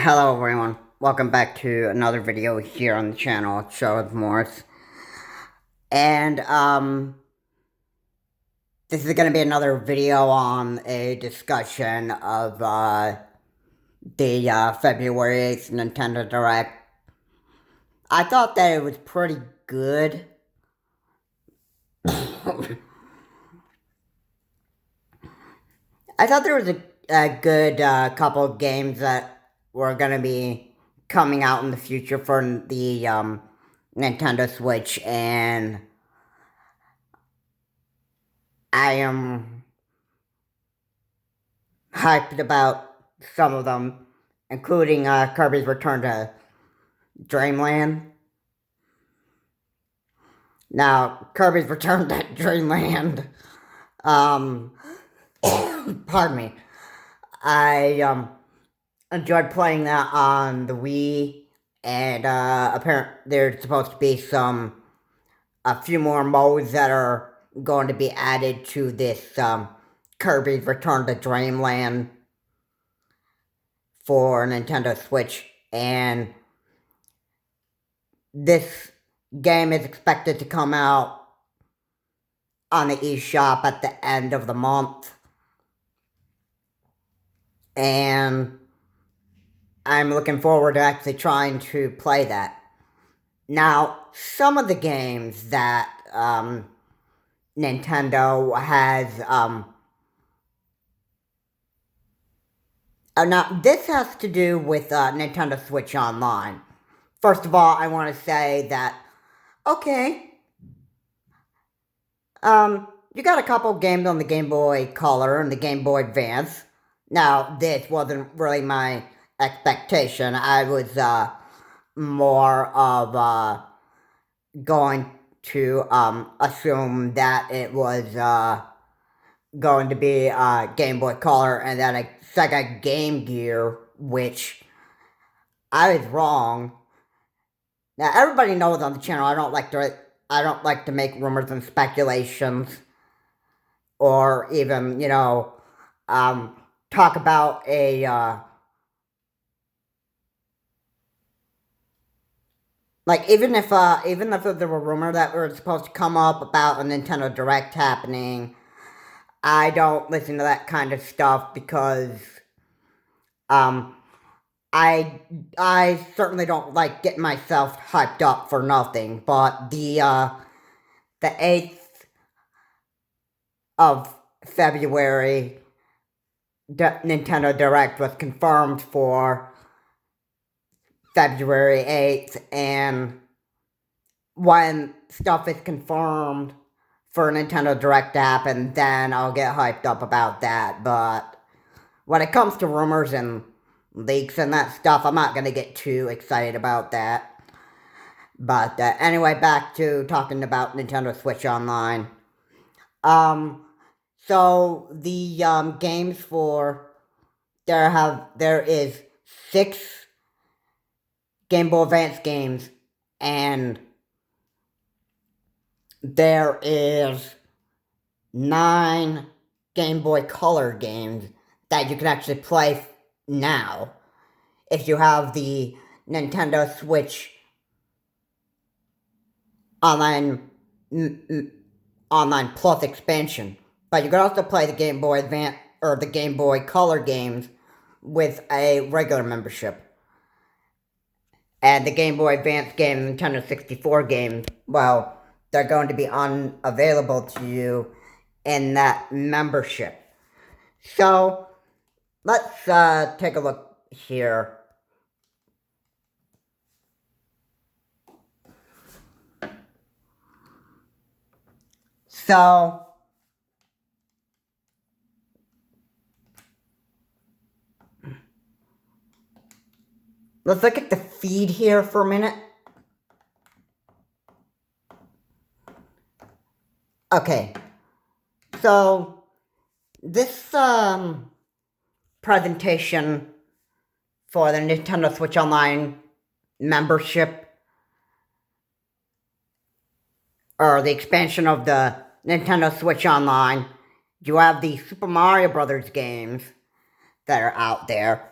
Hello everyone, welcome back to another video here on the channel. It's Charlotte Morris. And, this is gonna be another video on a discussion of, the, February 8th Nintendo Direct. I thought that it was pretty good. I thought there was a good, couple of games that were gonna be coming out in the future for the Nintendo Switch, and I am hyped about some of them, including Kirby's Return to Dreamland. Now, Kirby's Return to Dreamland, pardon me, I enjoyed playing that on the Wii, and apparently there's supposed to be a few more modes that are going to be added to this Kirby's Return to Dreamland for Nintendo Switch, and this game is expected to come out on the eShop at the end of the month, and I'm looking forward to actually trying to play that. Now, some of the games that Nintendo has, now this has to do with Nintendo Switch Online. First of all, I want to say that, okay, you got a couple games on the Game Boy Color and the Game Boy Advance. Now, this wasn't really my expectation. I was more of going to assume that it was going to be Game Boy Color and then a Sega Game Gear, which I was wrong. Now, everybody knows on the channel I don't like to make rumors and speculations, or even, talk about even if there were rumors that were supposed to come up about a Nintendo Direct happening, I don't listen to that kind of stuff because, I certainly don't like getting myself hyped up for nothing, but the 8th of February Nintendo Direct was confirmed for February 8th, and when stuff is confirmed for Nintendo Direct to happen, then I'll get hyped up about that. But when it comes to rumors and leaks and that stuff, I'm not going to get too excited about that. But anyway, back to talking about Nintendo Switch Online. So the games for there is 6 Game Boy Advance games, and there is 9 Game Boy Color games that you can actually play now if you have the Nintendo Switch Online Plus expansion. But you can also play the Game Boy Advance or the Game Boy Color games with a regular membership. And the Game Boy Advance game and Nintendo 64 games, well, they're going to be unavailable to you in that membership. So, let's take a look here. So, let's look at the feed here for a minute. Okay, so this presentation for the Nintendo Switch Online membership, or the expansion of the Nintendo Switch Online, you have the Super Mario Brothers games that are out there.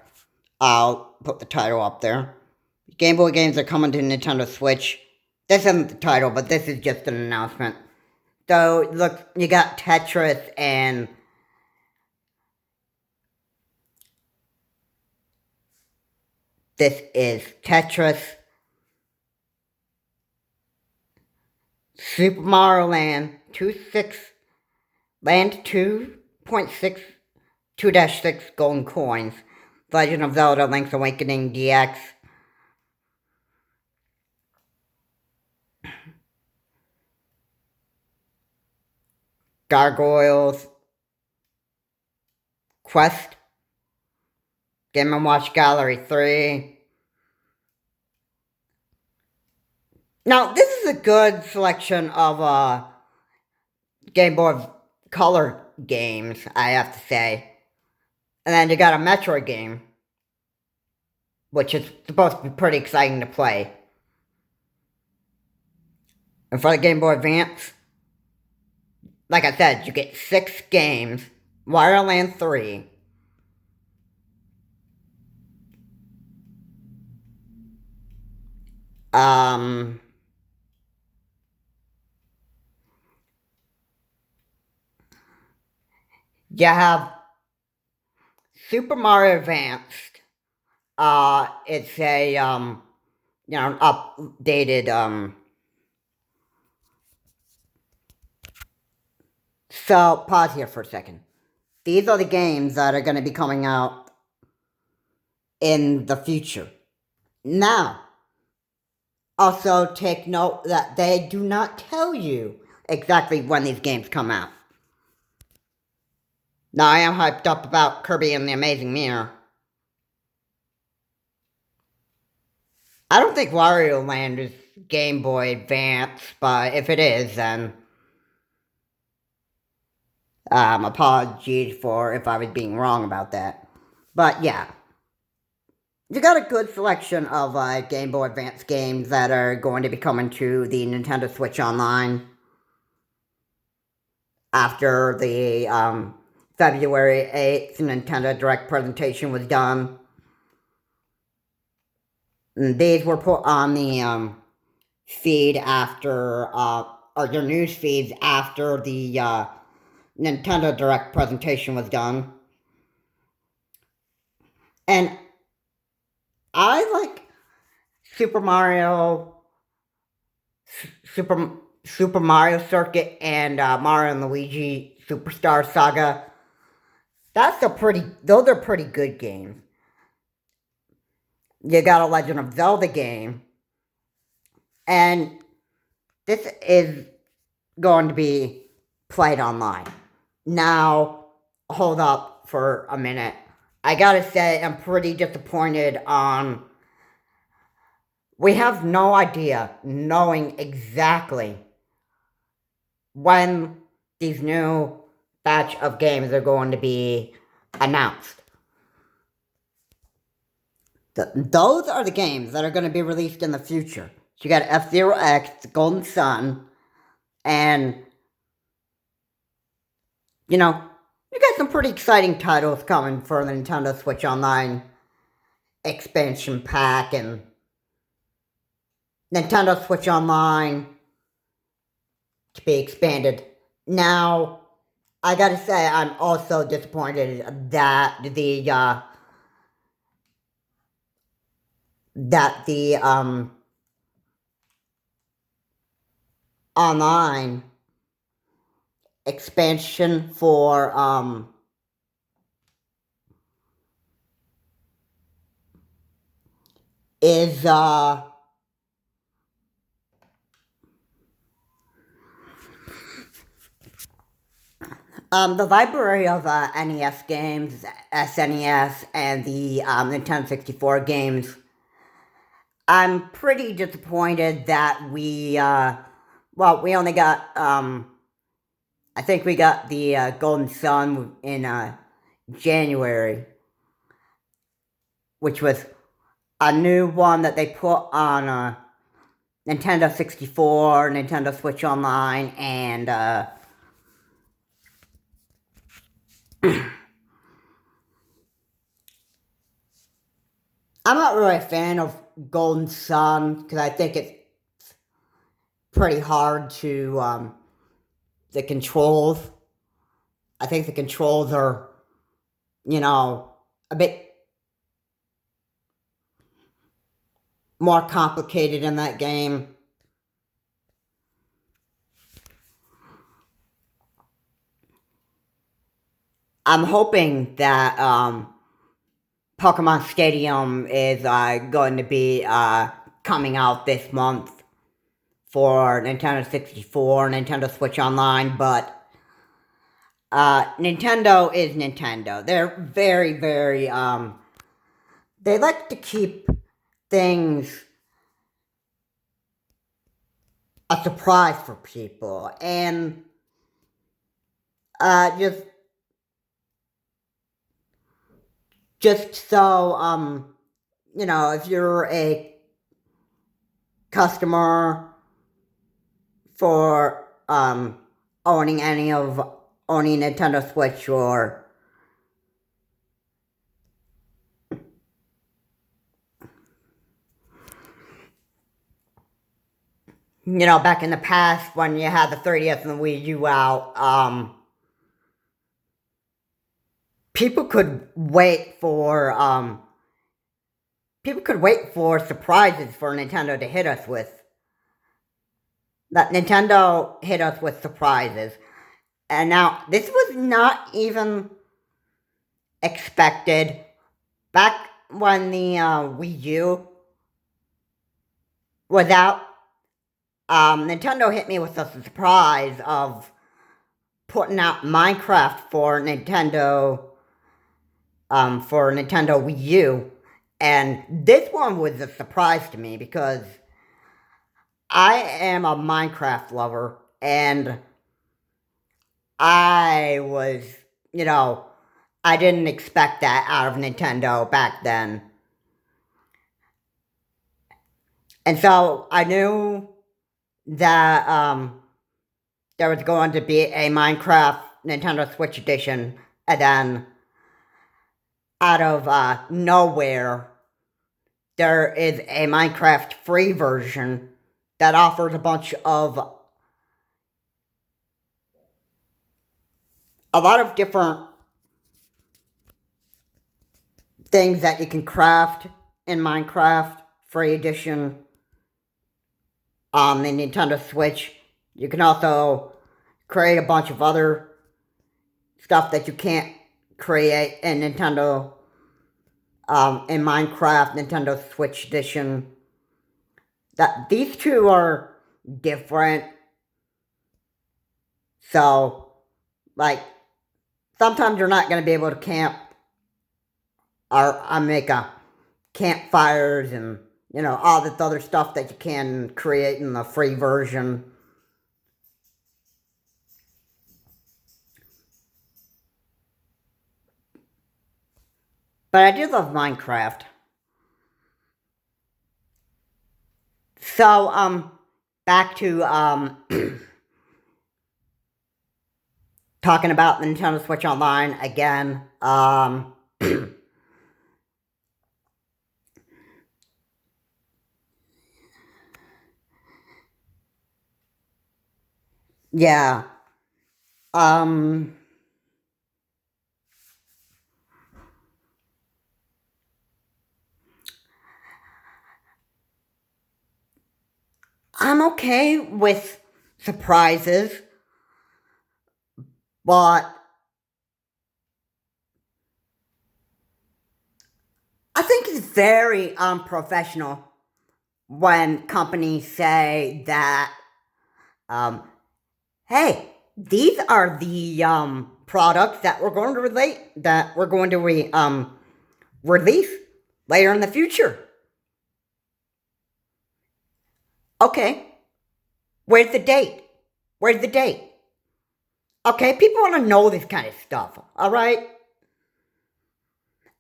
I'll put the title up there. Game Boy games are coming to Nintendo Switch. This isn't the title, but this is just an announcement. So, look, you got Tetris and this is Tetris, Super Mario Land 2.6 2-6 golden coins, Legend of Zelda Link's Awakening DX, Gargoyles Quest, Game & Watch Gallery 3. Now, this is a good selection of Game Boy Color games, I have to say. And then you got a Metroid game, which is supposed to be pretty exciting to play. And for the Game Boy Advance, like I said, you get 6 games, Wario Land 3, you have Super Mario Advanced. It's a, an updated, So, pause here for a second. These are the games that are going to be coming out in the future. Now, also take note that they do not tell you exactly when these games come out. Now, I am hyped up about Kirby and the Amazing Mirror. I don't think Wario Land is Game Boy Advance, but if it is, then apologies for if I was being wrong about that. But yeah, you got a good selection of Game Boy Advance games that are going to be coming to the Nintendo Switch Online after the February 8th Nintendo Direct presentation was done. And these were put on the feed after, or your news feeds after the Nintendo Direct presentation was done. And I like Super Mario Circuit and Mario and Luigi Superstar Saga. Those are pretty good games. You got a Legend of Zelda game. And this is going to be played online. Now, hold up for a minute. I gotta say, I'm pretty disappointed on... We have no idea, knowing exactly when these new batch of games are going to be announced. Those are the games that are going to be released in the future. So you got F-Zero X, Golden Sun, and, you got some pretty exciting titles coming for the Nintendo Switch Online expansion pack and Nintendo Switch Online to be expanded. Now, I gotta say, I'm also disappointed that the online expansion for is the library of NES games, SNES, and the Nintendo 64 games. I'm pretty disappointed that we only got, I think we got the Golden Sun in January, which was a new one that they put on Nintendo 64, Nintendo Switch Online, and I'm not really a fan of Golden Sun because I think it's pretty hard to the controls. I think the controls are, a bit more complicated in that game. I'm hoping that Pokemon Stadium is going to be coming out this month for Nintendo 64, Nintendo Switch Online, but Nintendo is Nintendo. They're very, very, they like to keep things a surprise for people, and just so, if you're a customer for, owning Nintendo Switch or, back in the past when you had the 3DS and the Wii U out, people could wait for surprises for Nintendo to hit us with. That Nintendo hit us with surprises. And now, this was not even expected. Back when the Wii U was out, Nintendo hit me with a surprise of putting out Minecraft for Nintendo Wii U, and this one was a surprise to me because I am a Minecraft lover, and I was, I didn't expect that out of Nintendo back then. And so I knew that there was going to be a Minecraft Nintendo Switch edition, and then out of nowhere, there is a Minecraft free version that offers a lot of different things that you can craft in Minecraft free edition on the Nintendo Switch. You can also create a bunch of other stuff that you can't create in Nintendo, in Minecraft Nintendo Switch edition. That these two are different. So, like, sometimes you're not going to be able to camp or make campfires and, all this other stuff that you can create in the free version. But I do love Minecraft. So, back to, talking about Nintendo Switch Online again. Yeah. Um, I'm okay with surprises, but I think it's very unprofessional when companies say that, hey, these are the products that we're going to release later in the future. Okay, where's the date? Where's the date? Okay, people want to know this kind of stuff, alright?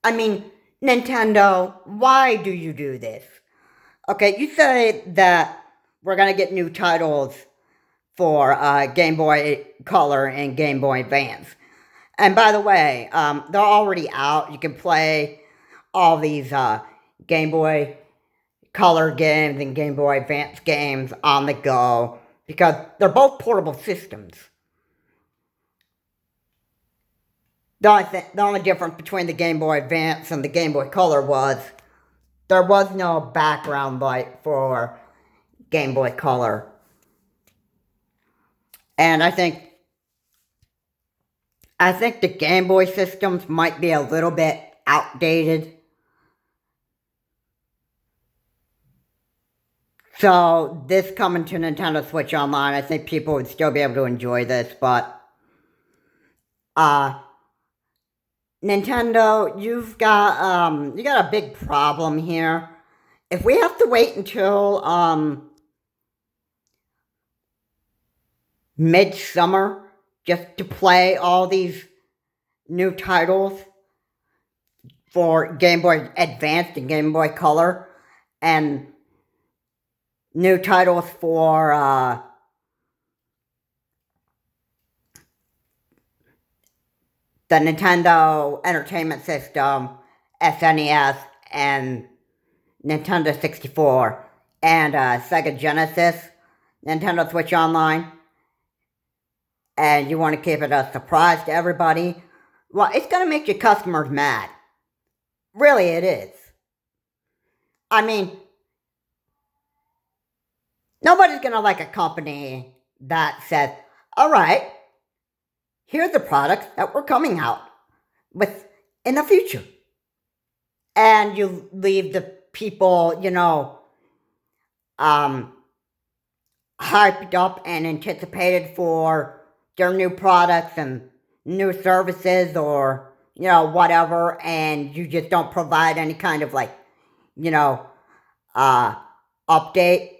I mean, Nintendo, why do you do this? Okay, you say that we're gonna get new titles for Game Boy Color and Game Boy Advance. And by the way, they're already out. You can play all these Game Boy Color games and Game Boy Advance games on the go because they're both portable systems. The only difference between the Game Boy Advance and the Game Boy Color was there was no background light for Game Boy Color. And I think the Game Boy systems might be a little bit outdated. So this coming to Nintendo Switch Online, I think people would still be able to enjoy this, but Nintendo, you got a big problem here. If we have to wait until midsummer just to play all these new titles for Game Boy Advance and Game Boy Color, and new titles for the Nintendo Entertainment System, SNES, and Nintendo 64, and Sega Genesis, Nintendo Switch Online, and you want to keep it a surprise to everybody, well, it's going to make your customers mad. Really, it is. I mean, nobody's going to like a company that says, alright, here's the products that we're coming out with in the future. And you leave the people, hyped up and anticipated for their new products and new services or, whatever, and you just don't provide any kind of update.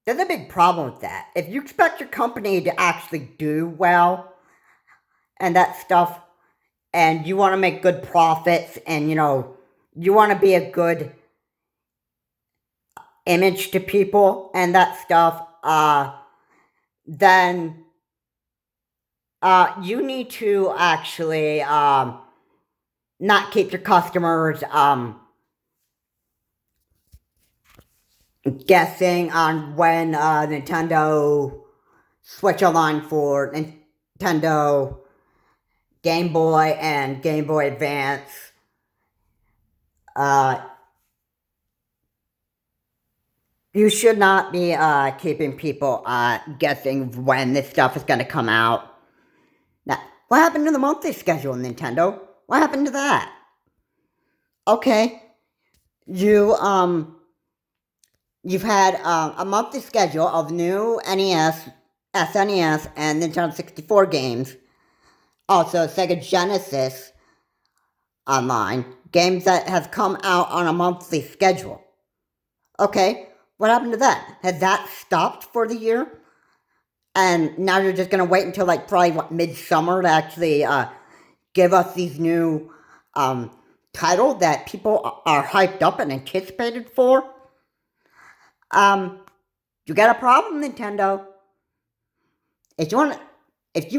There's a big problem with that. If you expect your company to actually do well and that stuff, and you want to make good profits, and you want to be a good image to people and that stuff, then you need to actually not keep your customers guessing on when Nintendo Switch Online for Nintendo Game Boy and Game Boy Advance you should not be keeping people guessing when this stuff is going to come out. Now, what happened to the monthly schedule, Nintendo? What happened to that? Okay, you've had a monthly schedule of new NES, SNES, and Nintendo 64 games. Also, Sega Genesis Online, games that have come out on a monthly schedule. Okay, what happened to that? Has that stopped for the year? And now you're just going to wait until probably midsummer to actually give us these new titles that people are hyped up and anticipated for? You got a problem, Nintendo. If you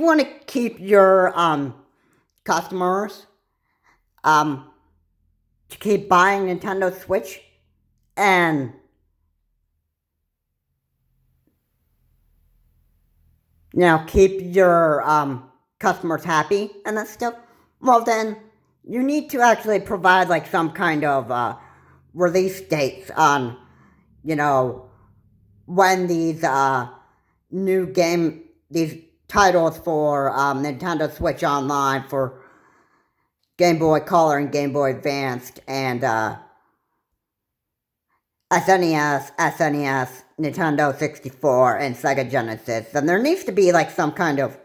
want to keep your customers to keep buying Nintendo Switch and keep your customers happy and that stuff, well then, you need to actually provide some kind of release dates on, when these these titles for Nintendo Switch Online for Game Boy Color and Game Boy Advanced and SNES, Nintendo 64, and Sega Genesis. And there needs to be some kind of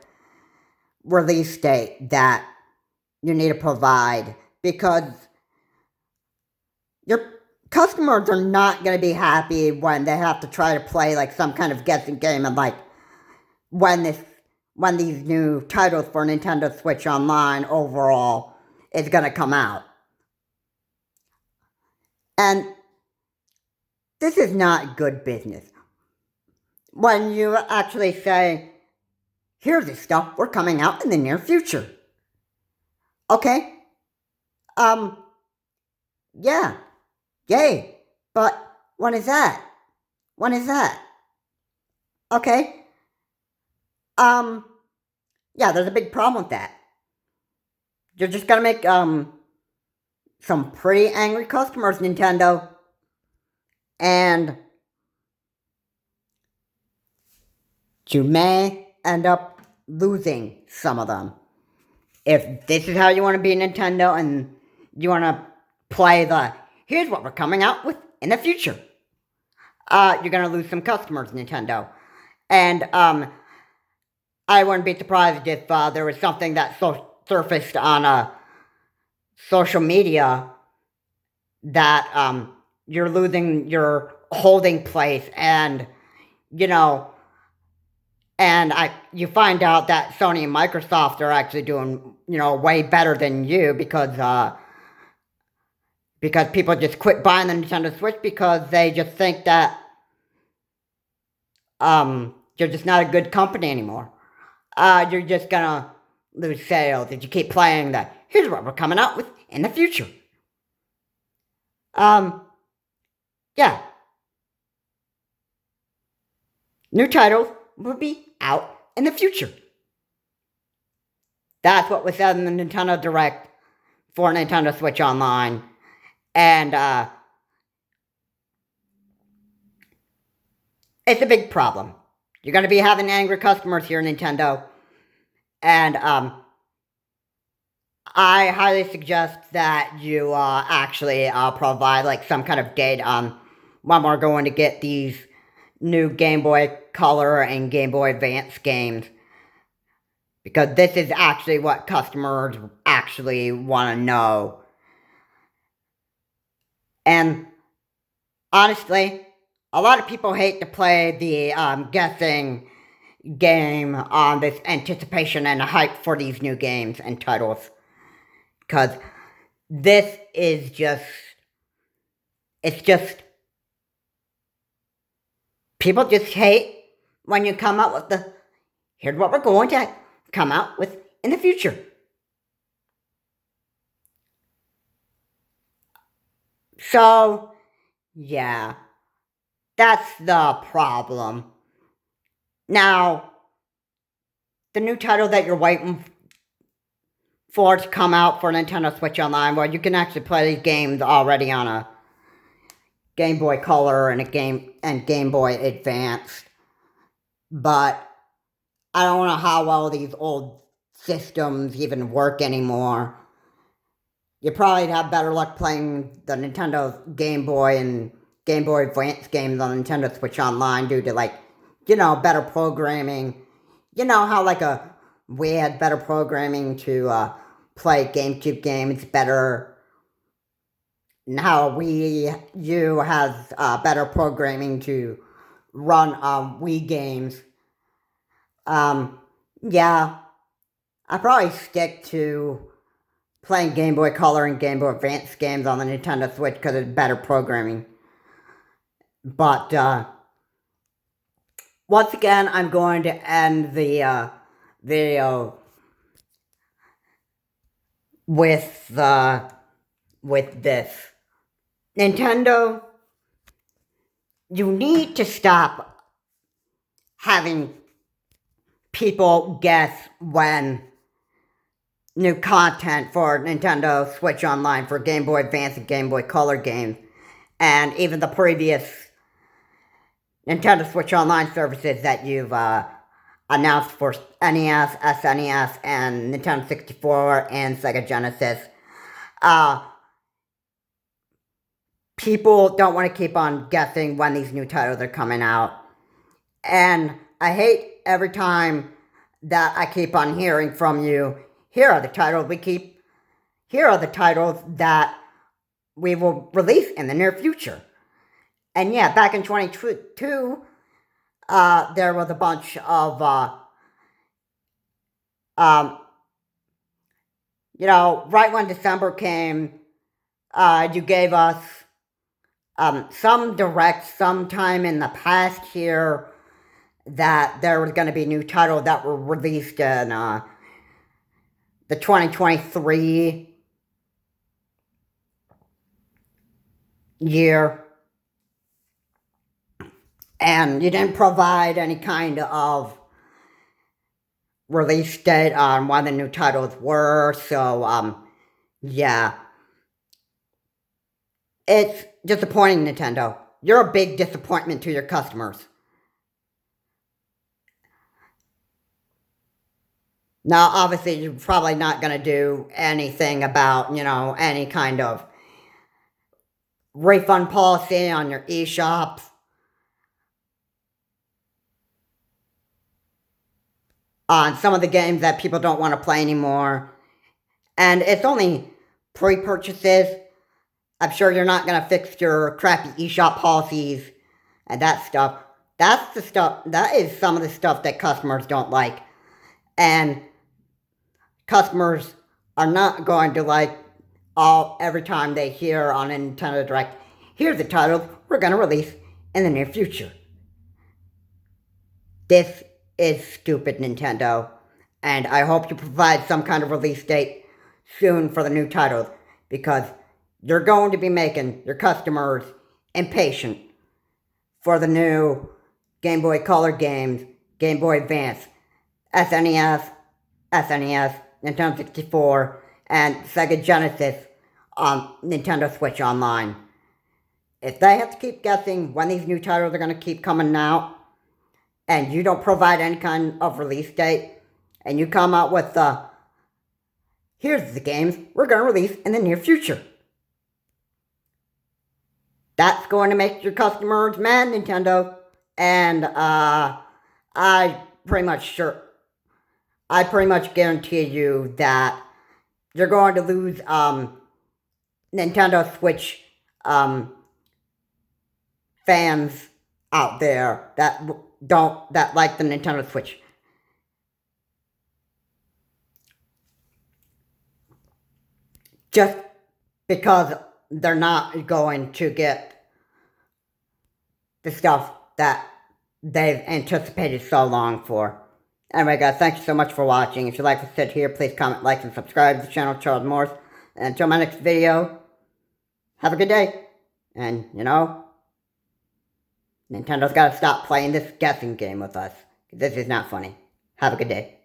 release date that you need to provide, because your customers are not going to be happy when they have to try to play some kind of guessing game and when these new titles for Nintendo Switch Online overall is going to come out. And this is not good business. When you actually say, here's the stuff we're coming out in the near future. Okay? Yeah, yay. But when is that? When is that? Okay. Um, yeah, there's a big problem with that. You're just gonna make some pretty angry customers, Nintendo, and you may end up losing some of them. If this is how you want to be Nintendo and you want to play the here's what we're coming out with in the future, you're gonna lose some customers, Nintendo. And I wouldn't be surprised if there was something that surfaced on social media that you're losing your holding place, and you know, and you find out that Sony and Microsoft are actually doing way better than you because people just quit buying the Nintendo Switch because they just think that you're just not a good company anymore. You're just gonna lose sales if you keep playing that. Here's what we're coming out with in the future. Um, yeah, new titles will be out in the future. That's what was said in the Nintendo Direct for Nintendo Switch Online. And it's a big problem. You're going to be having angry customers here, Nintendo. And I highly suggest that you actually provide like some kind of date on when we're going to get these new Game Boy Color and Game Boy Advance games. Because this is actually what customers actually want to know. And honestly, a lot of people hate to play the guessing game on this anticipation and hype for these new games and titles. Because this is just, it's just, people just hate when you come out with here's what we're going to come out with in the future. So, yeah, that's the problem. Now, the new title that you're waiting for to come out for Nintendo Switch Online, well, you can actually play these games already on a Game Boy Color and Game Boy Advanced. But I don't know how well these old systems even work anymore. You probably have better luck playing the Nintendo Game Boy and Game Boy Advance games on Nintendo Switch Online due to better programming. You know how we had better programming to play GameCube games better. And how Wii U has better programming to run Wii games. Yeah, I probably stick to playing Game Boy Color and Game Boy Advance games on the Nintendo Switch because it's better programming. But once again, I'm going to end the video with this. Nintendo, you need to stop having people guess when new content for Nintendo Switch Online for Game Boy Advance and Game Boy Color games, and even the previous Nintendo Switch Online services that you've announced for NES, SNES, and Nintendo 64 and Sega Genesis. People don't want to keep on guessing when these new titles are coming out. And I hate every time that I keep on hearing from you, here are the titles that we will release in the near future. And yeah, back in 2022, there was a bunch of, right when December came, you gave us some direct sometime in the past here that there was going to be new titles that were released in the 2023 year, and you didn't provide any kind of release date on when the new titles were, so, yeah. It's disappointing, Nintendo. You're a big disappointment to your customers. Now, obviously, you're probably not going to do anything about, any kind of refund policy on your eShops. On some of the games that people don't want to play anymore. And it's only pre-purchases. I'm sure you're not going to fix your crappy eShop policies and that stuff. That is some of the stuff that customers don't like. And customers are not going to like every time they hear on a Nintendo Direct, here's the title we're going to release in the near future. This is stupid, Nintendo, and I hope you provide some kind of release date soon for the new titles, because you're going to be making your customers impatient for the new Game Boy Color games, Game Boy Advance, SNES, Nintendo 64, and Sega Genesis on Nintendo Switch Online. If they have to keep guessing when these new titles are going to keep coming out, and you don't provide any kind of release date, and you come out with here's the games we're going to release in the near future. That's going to make your customers mad, Nintendo. And I pretty much guarantee you that you're going to lose Nintendo Switch fans out there that like the Nintendo Switch. Just because they're not going to get the stuff that they've anticipated so long for. Anyway, guys, thank you so much for watching. If you like what I said here, please comment, like, and subscribe to the channel, Charles Morse. And until my next video, have a good day. And, Nintendo's got to stop playing this guessing game with us. This is not funny. Have a good day.